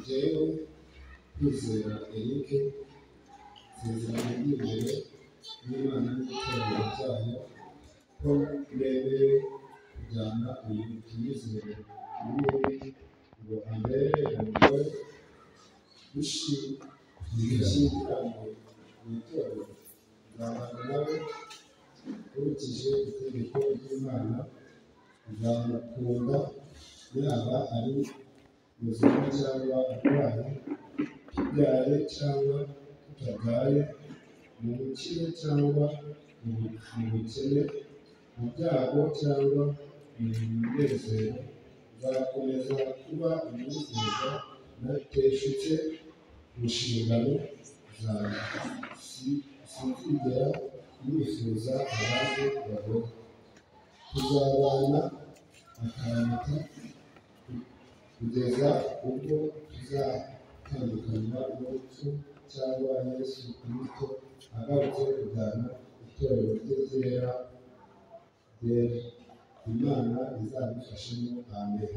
jewe kwizera Eric sezerano ry'imbere n'Imana n'iterambere ryayo ko mbere kujyana uyu tuyizere muri ngo ambere umugore ushyingiranywe mu itorero nzabana nawe ukurikije itegeko ry'Imana nzamukunda yaba ari muzima cyangwa arwaye tubyaye cyangwa tutabyaye mu bukire cyangwa mu bukene mu byago cyangwa mu munezero nzakomeza kuba umwizerwa nateshutse mu nshingano zawe sinzigera nifuza abandi bagore tuzabana akaramata kugeza ubwo tuzatandukanywa n'urupfu cyangwa Yesu Kristo agarutse kujyana itorero rye ryera Imana izabifashemo. Amen.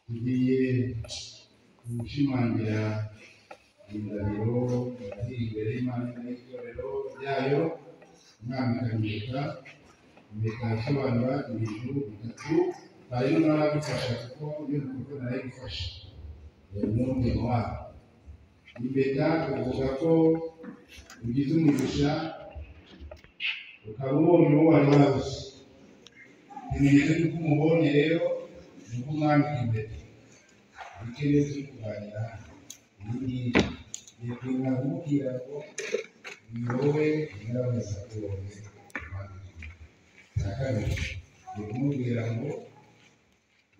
tugiye gushimangira indahiro imbere y'Imana n'itorero ryayo. Umwami akamurika impeta asobanura ibintu bitatu hanyuma aragufasha kuko iyo nukuko narayigufasha n'umurimo wabo. Impeta uvuga ko ugize umugisha ukaba ubonye uwo wari wabuze. Ikimenyetso cy'uko umubonye rero ni uko umwambika impeta. Ikeneye turi kuganira ngiye kwinga kumubwira ngo ni wowe nyiraboneza kubonye na kabiri ni kumubwira ngo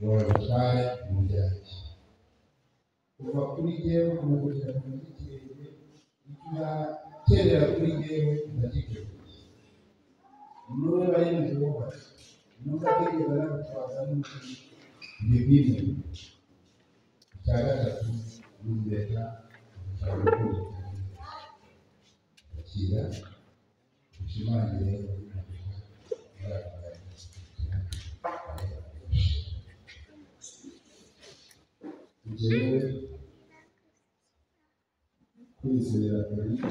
wabutware mu byanjye kuva kuri jyewe kumugurira ku giti kirekire icyaterera kuri jyewe ndagiteguye n'uwo bari mu gihugu n'ubwo ategeka n'agutwaza n'umutima ibyo bimwe. Icya gatatu ni impeta cyangwa kira ushimangire njyewe kwizera Eric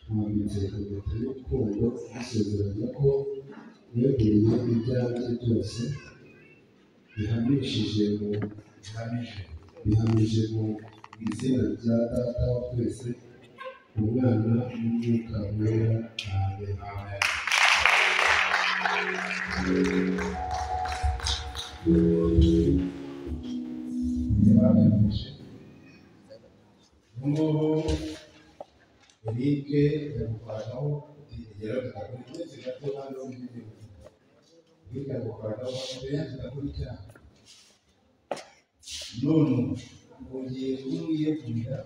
mwambitse impeta y'urukundo bisezeranya ko yeguriye ibyanjye byose bihamije mu izina rya Data wa twese Umwana n'Umwuka wera. Amen. Ngubu Eric yagufashaho kutigera tukakora twese gato hano mu gihugu. Eric yagufashaho kutigera tukakora icyaha. None ugiye kumwiyegurira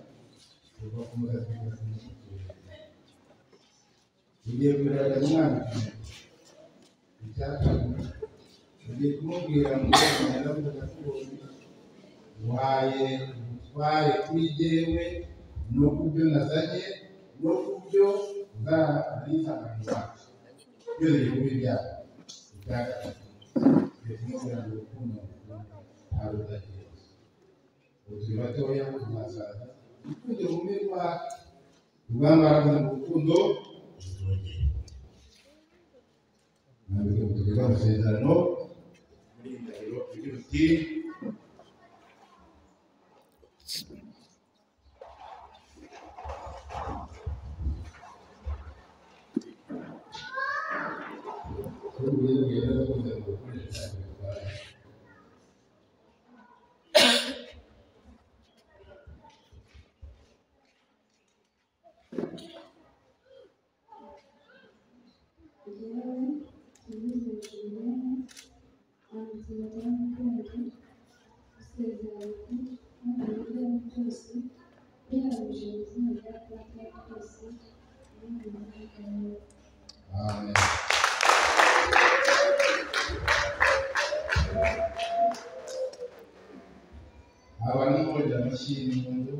ugakomeza kumushyikira. Ugiye kugaragaza umwana icyatuma ugiye kumubwira ngo nyirabuja kubonye waye ubutware kuri jyewe no kubyo nazanye no ku byo nzabizanira byo biri ibyaha ibya gatatu bivuga ngo urukundo nta rudagira ubu turi batoya tuzasaza urukundo rumwe rwambaraga mu rukundo ruzongera ntabwo tuvuga amasezerano muri indahiro igira uti Amen. Abantu bajya mashini mundu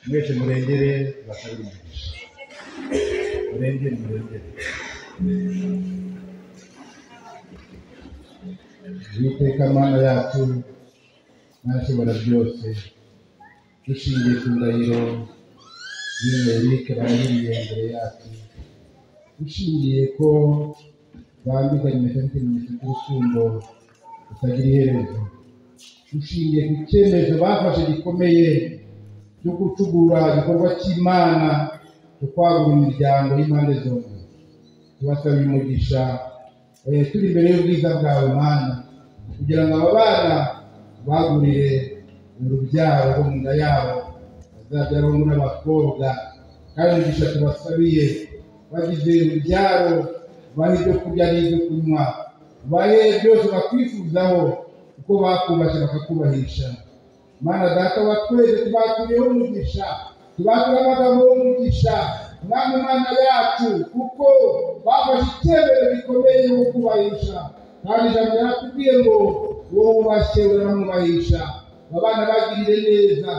mwese murengere bakabiri umugisha murengere Uwiteka Mana yacu ntashobora byose dushingiye ku ndahiro y'Erike barahiriye imbere yacu dushingiye ko bambikanye ikimenyetso cy'urukundo rutagira iherezo dushingiye ku cyemezo bafashe gikomeye cyo gucugura igikorwa cy'Imana cyo kwagura imiryango y'impande zombi tubasaba umugisha turi imbere y'ubwiza bwawe Mana kugira ngo aba bana bagurire urubyaro rwo mu nda yabo bazabyara abahungu n'abakobwa kandi umugisha tubasabiye bagize urubyaro bahe ibyo kurya n'ibyo kunywa bahe byose bakwifuzaho kuko bakubashye bakakubahisha Mana data wa twese tubakuriyeho umugisha tubakuriye amagambo y'umugisha Mwami Mana yacu kuko bafashe icyemezo gikomeye cyo kukubahisha kandi ijambo yaratubwiye ngo wowe ubashye uramwubahisha abana bagirire neza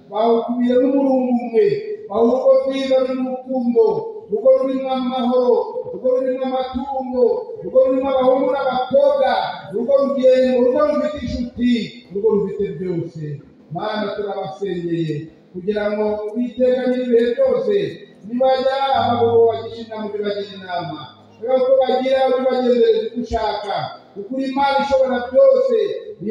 bawukubiye n'umurungu umwe baha urugo rwiza rurimo urukundo urugo rurimo amahoro urugo rurimo amatungo urugo rurimo abahungu n'abakobwa urugo rugenga urugo rufite inshuti urugo rufite byose Mana turabasengeye kugira ngo Uwiteka nyir'ibihe byose nibajya abagabo bagisha inama bibagira inama ko bagira bibagendereza uko ushaka kuko Imana ishobora byose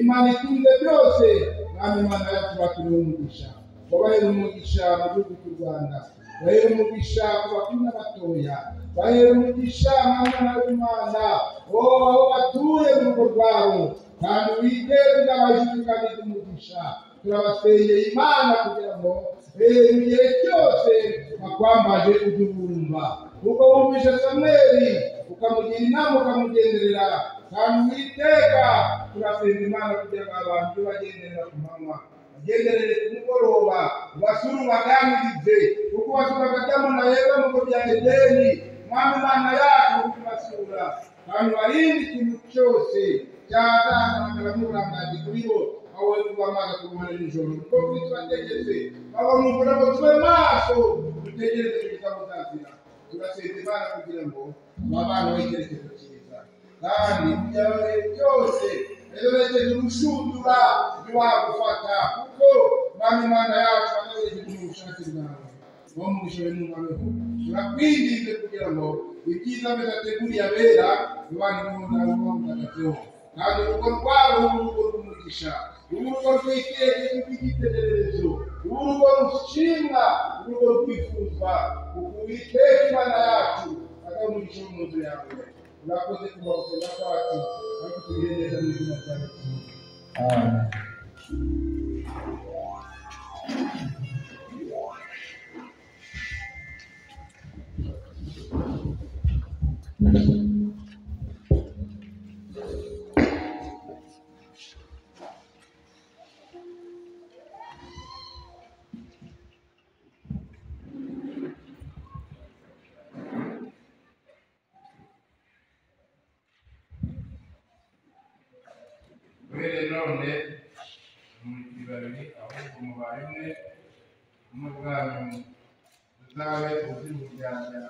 Imana itunze byose Mwami Imana yacu bakuriye umugisha wabahere umugisha mu gihugu cy'u Rwanda bahere umugisha ku bakuru n'abatoya bahere umugisha Mwana w'Imana aho batuye mu rugo rwabo kandi Uwiteka n'abajijikanye umugisha turabasengeye Imana kugira ngo igihe cyose bakwambaje udubumba kuko wumvishe Samweli ukamugira inama ukamugenderera kandi Uwiteka turasenga Imana kugira ngo abantu bagenderera ku manywa bagenderere ku mugoroba basure ubaganirize kuko basuraga Adamu na Eva mu bihe bya Edeni Mwami Imana yacu kubasura kandi barinde ikintu cyose cyazagaragara nk'uburangazi kuri bo aho kuba amazi kumara nijoro kuko kuri tubategetse babona umvura ngo tube maso dutegereze kugeza muzazira turasenga Imana kugira ngo abana b'icyerekezo cyiza kandi ibyawe byose rero berekeje urushundura ntiwagufata kuko Mwami Imana yacu anaberekeje mu bushake bwawe wo mu bushobozi n'umwabeho turakwinginze kugira ngo ibyiza bidateguriye abera bibane n'umuntu mutagatifu kandi urugo rwabo urugo rw'umugisha urugo rw'itegererezo urugo rushimwa urugo rwifuzwa Uwiteka Imana yacu umugisha mu nzu yawe. Urakoze kuba gusenga kwacu ariko tugire neza mu izina rya Yesu. Amen. None muri babiri ahubwo umubare umwe n'ubwanyu uzabe uzi mujyana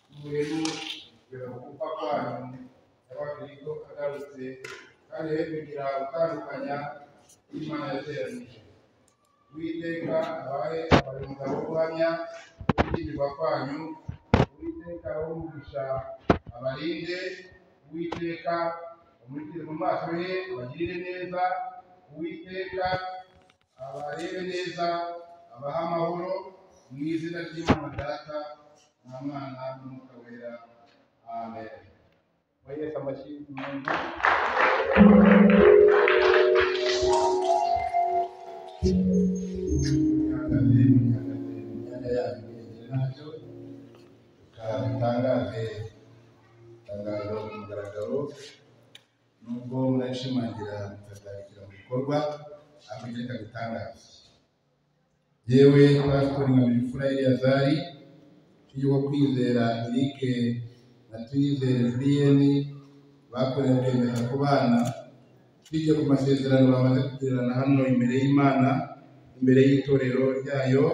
n'uburemu gupfa kwanyu y'abakristo agarutse kandi he kugira gutandukanya Imana yateranije. Uwiteka abahe umugabo uhamya w'ukugirwa kwanyu. Uwiteka umugisha abarinde. Uwiteka umurikire mu maso he abagirire neza. Uwiteka abarebe neza abaha amahoro mu izina ry'Imana Data na Mwana n'Umwuka Wera. Amen. Yesu amashyi umuntu imyanya yanyu ntacyo tukatangaze itangazo ku mugaragaro nubwo murashimangira mukazabishyira mu bikorwa amugereka bitangaza. Yewe Pastor Nkamira Eleyazari yo kwizera Eric na Tuyizere Julienne bakoreye kwemeza ku bana tujye ku masezerano bamaze kugirana hano imbere y'Imana, imbere y'itorero ryayo,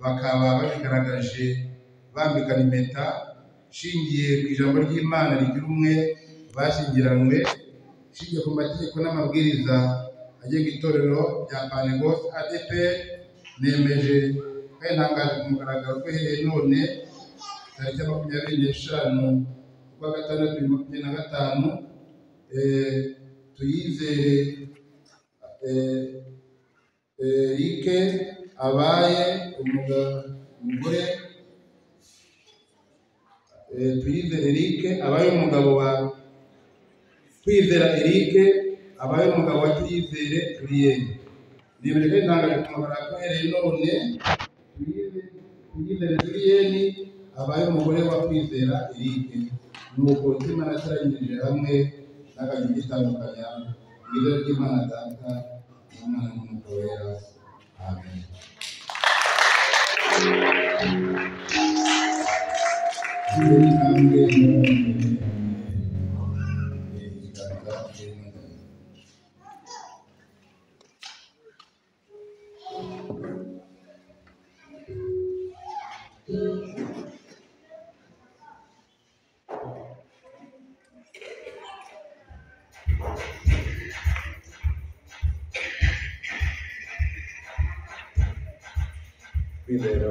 bakaba babigaragaje bambikana impeta shingiye ku ijambo ry'Imana rigira umwe bashyingiranywe, shingiye ku mategeko n'amabwiriza agenga itorero rya Pentecost ADEPR. Nemeje kandi ntangaje ku mugaragaro ko uhereye none tariki 25 ukwa gatandatu 2025 Tuyizere Eric abaye umugore Tuyizere Eric abaye umugabo wa Kwizera Eric abaye umugabo wa Tuyizere Julienne. Nemeje kandi ntangaje ku mugaragaro ko uhereye none Tuyizere Julienne abaye umugore wa Kwizera Eric. Nuko Imana yateranyirije hamwe n'akazi gitandukanya mu izina ry'Imana Data n'Umwana n'Umwuka Wera. Amen. Kwizera